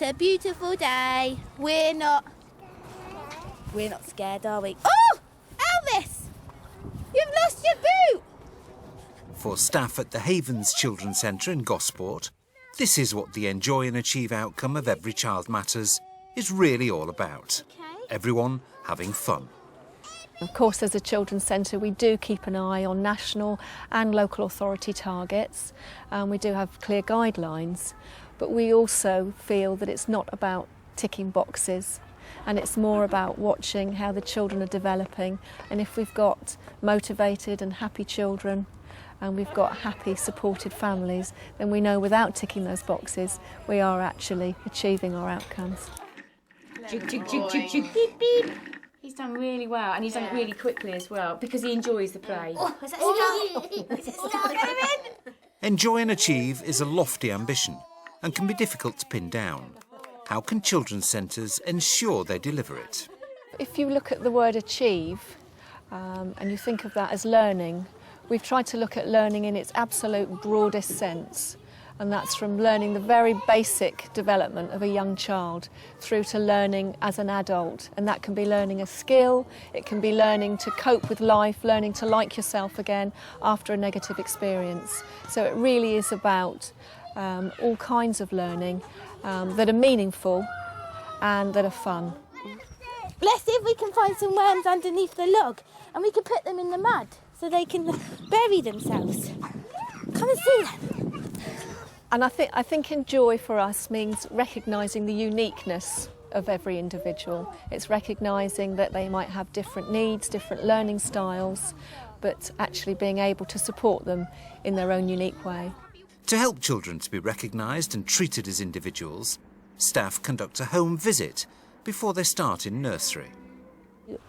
a beautiful day. We're not scared, are we? Oh, Elvis! You've lost your boot! For staff at the Havens Children's Centre in Gosport, this is what the Enjoy and Achieve outcome of Every Child Matters is really all about. Everyone having fun. Of course, as a children's centre, we do keep an eye on national and local authority targets, and we do have clear guidelines, but we also feel that it's not about ticking boxes, and it's more about watching how the children are developing. And if we've got motivated and happy children, and we've got happy, supported families, then we know without ticking those boxes, we are actually achieving our outcomes. Jig, jig, jig, jig, jig, beep, beep. He's done really well, and he's done it really quickly as well, because he enjoys the play. Oh, is that start? Enjoy and Achieve is a lofty ambition and can be difficult to pin down. How can children's centres ensure they deliver it? If you look at the word achieve, and you think of that as learning, we've tried to look at learning in its absolute broadest sense, and that's from learning the very basic development of a young child through to learning as an adult. And that can be learning a skill, it can be learning to cope with life, learning to like yourself again after a negative experience. So it really is about all kinds of learning that are meaningful and that are fun. Let's see if we can find some worms underneath the log, and we can put them in the mud so they can bury themselves. Come and see them. And I think enjoy for us means recognising the uniqueness of every individual. It's recognising that they might have different needs, different learning styles, but actually being able to support them in their own unique way. To help children to be recognised and treated as individuals, staff conduct a home visit before they start in nursery.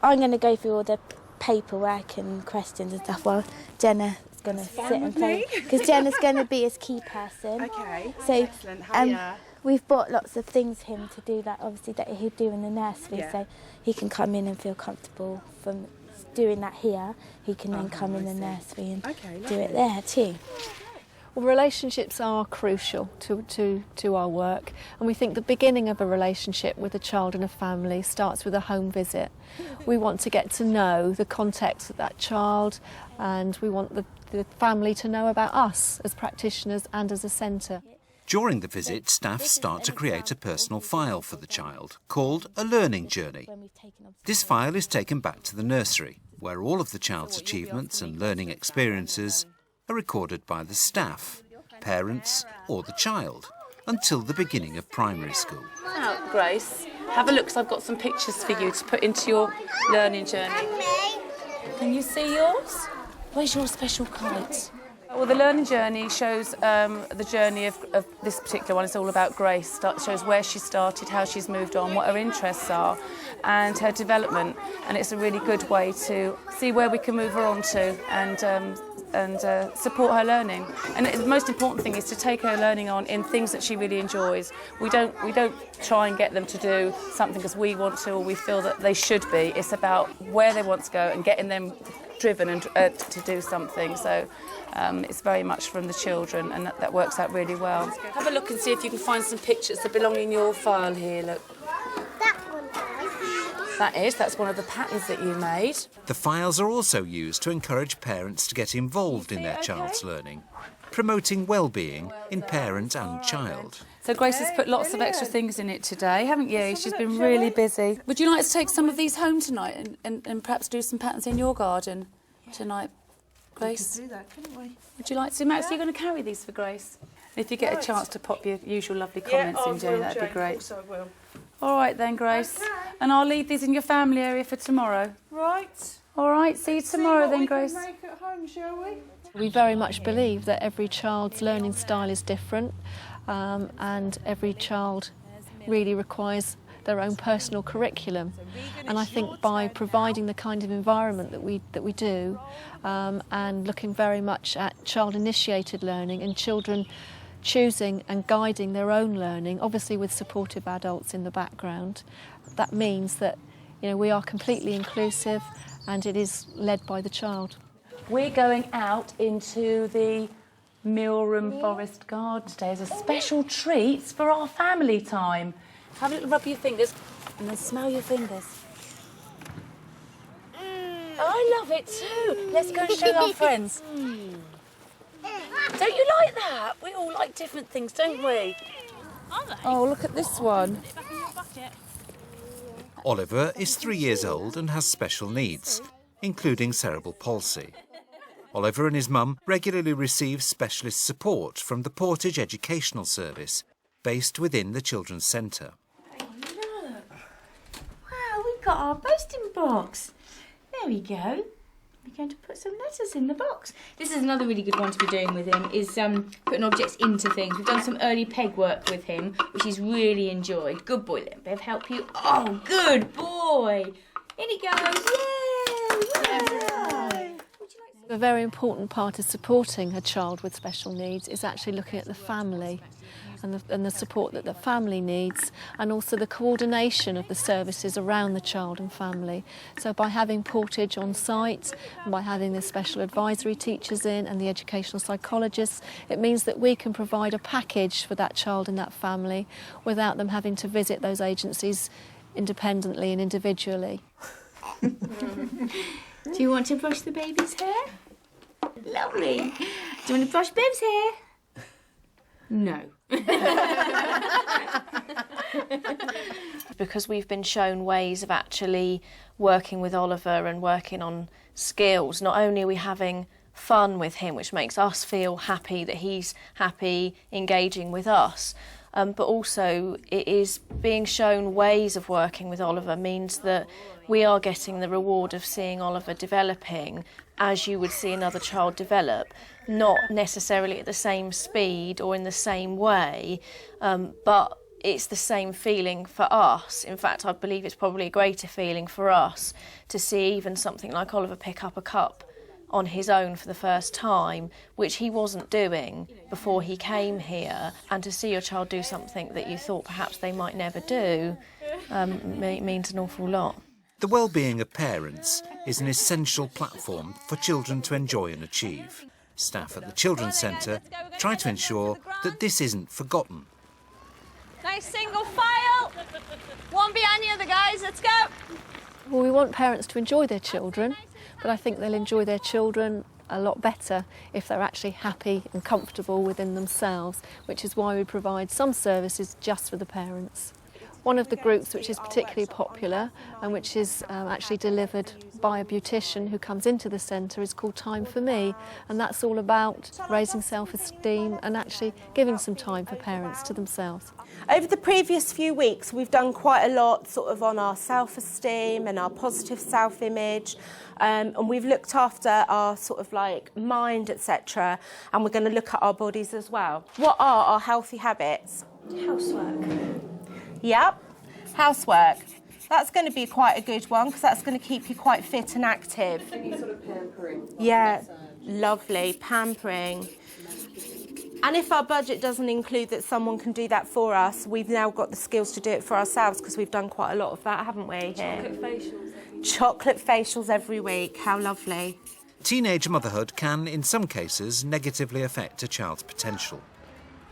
I'm going to go through all the paperwork and questions and stuff while Jenna's going to sit and play, because Jenna's going to be his key person. Okay, so excellent. we've bought lots of things for him to do that, obviously, that he'll do in the nursery, Yeah. so he can come in and feel comfortable from doing that here. He can then come in the nursery and do it there too. Well, relationships are crucial to our work, and we think the beginning of a relationship with a child and a family starts with a home visit. We want to get to know the context of that child, and we want the family to know about us as practitioners and as a centre. During the visit, staff start to create a personal file for the child, called a learning journey. This file is taken back to the nursery, where all of the child's achievements and learning experiences are recorded by the staff, parents or the child, until the beginning of primary school. Now, Grace, have a look, because I've got some pictures for you to put into your learning journey. Can you see yours? Where's your special kite? Well, the learning journey shows the journey of this particular one. It's all about Grace. Shows where she started, how she's moved on, what her interests are, and her development. And it's a really good way to see where we can move her on to and support her learning. And the most important thing is to take her learning on in things that she really enjoys. We don't try and get them to do something because we want to or we feel that they should be. It's about where they want to go and getting them driven and to do something. So it's very much from the children, and that works out really well. Have a look and see if you can find some pictures that belong in your file here. Look. That's one of the patterns that you made. The files are also used to encourage parents to get involved in their child's learning, promoting well-being in parent and child. So Grace has put lots of extra things in it today, haven't you? She's been really busy. Would you like to take some of these home tonight and perhaps do some patterns in your garden tonight, Grace? We could do that, couldn't we? Would you like to? Max, are you going to carry these for Grace? And if you get a chance to pop your usual lovely comments in, Jane, that'd be great. Of course I will. All right then, Grace. Okay. And I'll leave these in your family area for tomorrow. Right. All right, see you tomorrow then, Grace. Make at home, shall we? We very much believe that every child's learning style is different, and every child really requires their own personal curriculum. And I think by providing the kind of environment that we do, and looking very much at child-initiated learning and children choosing and guiding their own learning, obviously with supportive adults in the background, that means that, you know, we are completely inclusive and it is led by the child. We're going out into the Millroom Forest Garden today as a special treat for our family time. Have a little rub your fingers and then smell your fingers. I love it too. Let's go and show our friends. Don't you like that? We all like different things, don't we? Oh, look at this one. Oliver is 3 years old and has special needs, including cerebral palsy. Oliver and his mum regularly receive specialist support from the Portage Educational Service, based within the Children's Centre. Look. Wow, we've got our posting box. There we go. We're going to put some letters in the box. This is another really good one to be doing with him, is putting objects into things. We've done some early peg work with him, which he's really enjoyed. Good boy, let Bev help you. Oh, good boy. In he goes. Yay! A very important part of supporting a child with special needs is actually looking at the family and the support that the family needs, and also the coordination of the services around the child and family. So by having Portage on site, and by having the special advisory teachers in and the educational psychologists, it means that we can provide a package for that child and that family without them having to visit those agencies independently and individually. Do you want to brush the baby's hair? Lovely. Do you want to brush Bev's hair? No. Because we've been shown ways of actually working with Oliver and working on skills, not only are we having fun with him, which makes us feel happy that he's happy engaging with us, but also it is being shown ways of working with Oliver means that we are getting the reward of seeing Oliver developing as you would see another child develop, not necessarily at the same speed or in the same way, but it's the same feeling for us. In fact, I believe it's probably a greater feeling for us to see even something like Oliver pick up a cup on his own for the first time, which he wasn't doing before he came here, and to see your child do something that you thought perhaps they might never do means an awful lot. The well-being of parents is an essential platform for children to enjoy and achieve. Staff at the Children's Centre try to ensure that this isn't forgotten. Nice single file. One behind the other, guys. Let's go. Well, we want parents to enjoy their children, but I think they'll enjoy their children a lot better if they're actually happy and comfortable within themselves, which is why we provide some services just for the parents. One of the groups which is particularly popular and which is actually delivered by a beautician who comes into the centre is called Time for Me, and that's all about raising self-esteem and actually giving some time for parents to themselves. Over the previous few weeks we've done quite a lot sort of on our self-esteem and our positive self-image, and we've looked after our sort of like mind, etc., and we're going to look at our bodies as well. What are our healthy habits? Housework. Yep, housework. That's going to be quite a good one because that's going to keep you quite fit and active. Any sort of pampering. Yeah, lovely, pampering. And if our budget doesn't include that someone can do that for us, we've now got the skills to do it for ourselves because we've done quite a lot of that, haven't we? Chocolate facials. Chocolate facials every week, how lovely. Teenage motherhood can, in some cases, negatively affect a child's potential.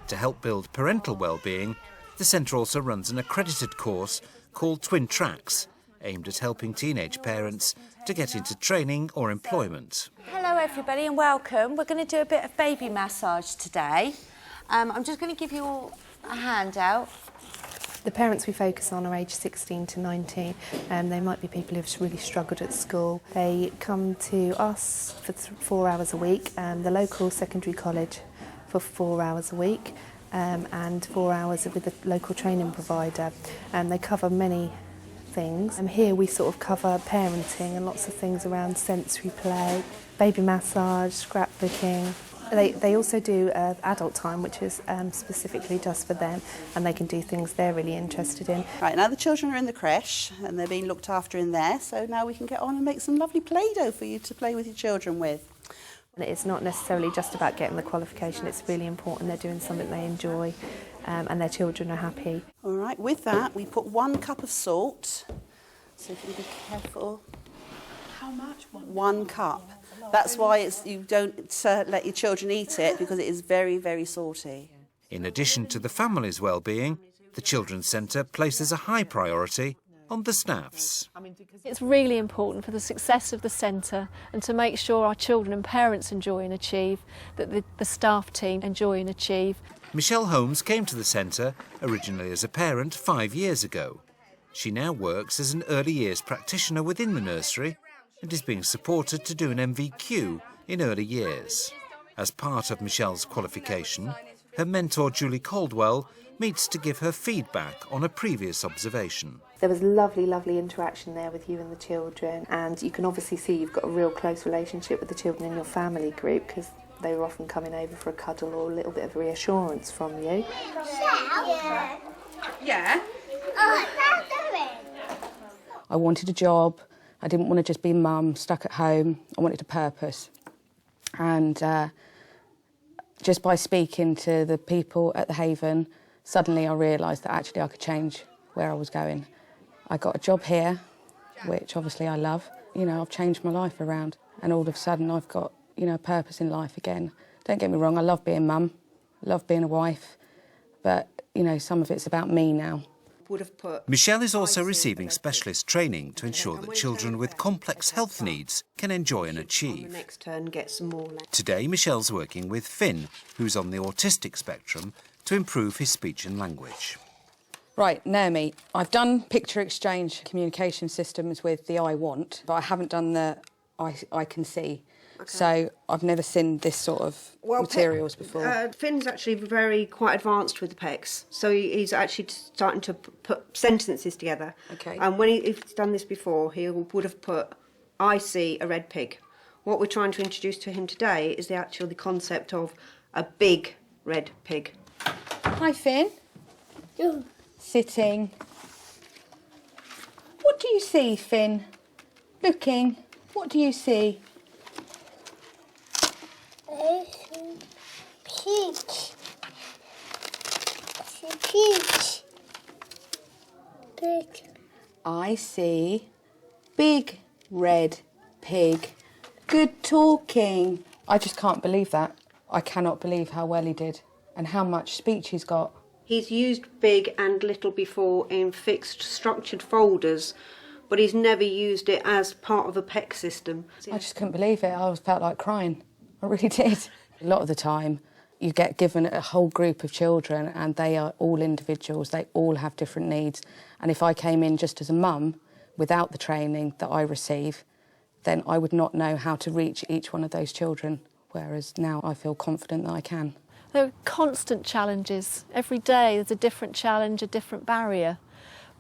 To help build parental well-being, the centre also runs an accredited course called Twin Tracks, aimed at helping teenage parents to get into training or employment. Hello everybody and welcome. We're going to do a bit of baby massage today. I'm just going to give you all a handout. The parents we focus on are aged 16 to 19. They might be people who've really struggled at school. They come to us for 4 hours a week, the local secondary college for 4 hours a week, and 4 hours with a local training provider. They cover many things. Here we sort of cover parenting and lots of things around sensory play, baby massage, scrapbooking. They also do adult time, which is specifically just for them, and they can do things they're really interested in. Right, now the children are in the creche and they're being looked after in there, so now we can get on and make some lovely Play-Doh for you to play with your children with. It's not necessarily just about getting the qualification, it's really important they're doing something they enjoy and their children are happy. All right, with that we put 1 cup of salt, so if you be careful. How much? 1 cup. That's why you don't let your children eat it, because it is very, very salty. In addition to the family's well-being, the Children's Centre places a high priority on the staffs. It's really important for the success of the centre and to make sure our children and parents enjoy and achieve, that the staff team enjoy and achieve. Michelle Holmes came to the centre originally as a parent 5 years ago. She now works as an early years practitioner within the nursery and is being supported to do an MVQ in early years. As part of Michelle's qualification, her mentor Julie Caldwell meets to give her feedback on a previous observation. There was lovely, lovely interaction there with you and the children, and you can obviously see you've got a real close relationship with the children in your family group, because they were often coming over for a cuddle or a little bit of reassurance from you. Yeah. I wanted a job. I didn't want to just be mum, stuck at home. I wanted a purpose. And just by speaking to the people at the Haven, suddenly I realised that actually I could change where I was going. I got a job here, which obviously I love. You know, I've changed my life around, and all of a sudden I've got, you know, a purpose in life again. Don't get me wrong, I love being mum, I love being a wife, but, you know, some of it's about me now. Michelle is also receiving specialist training to ensure that children with complex health needs can enjoy and achieve. Today, Michelle's working with Finn, who's on the autistic spectrum, to improve his speech and language. Right, Naomi, I've done picture exchange communication systems with the I Want, but I haven't done the I Can See. Okay. So I've never seen this sort of materials before. Finn's actually quite advanced with the PECs, so he's actually starting to put sentences together. Okay. And when he's done this before, he would have put, I see a red pig. What we're trying to introduce to him today is the concept of a big red pig. Hi, Finn. Sitting. What do you see, Finn? Looking. What do you see? Peach. It's a peach. Big. I see big red pig. Good talking. I just can't believe that. I cannot believe how well he did and how much speech he's got. He's used big and little before in fixed structured folders, but he's never used it as part of a PEC system. I just couldn't believe it. I felt like crying. I really did. A lot of the time, you get given a whole group of children and they are all individuals. They all have different needs. And if I came in just as a mum, without the training that I receive, then I would not know how to reach each one of those children, whereas now I feel confident that I can. There are constant challenges. Every day there's a different challenge, a different barrier.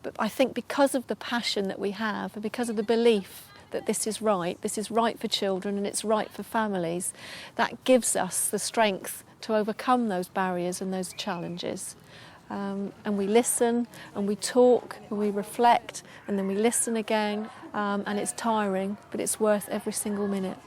But I think because of the passion that we have and because of the belief that this is right for children and it's right for families, that gives us the strength to overcome those barriers and those challenges. And we listen and we talk and we reflect and then we listen again, and it's tiring, but it's worth every single minute.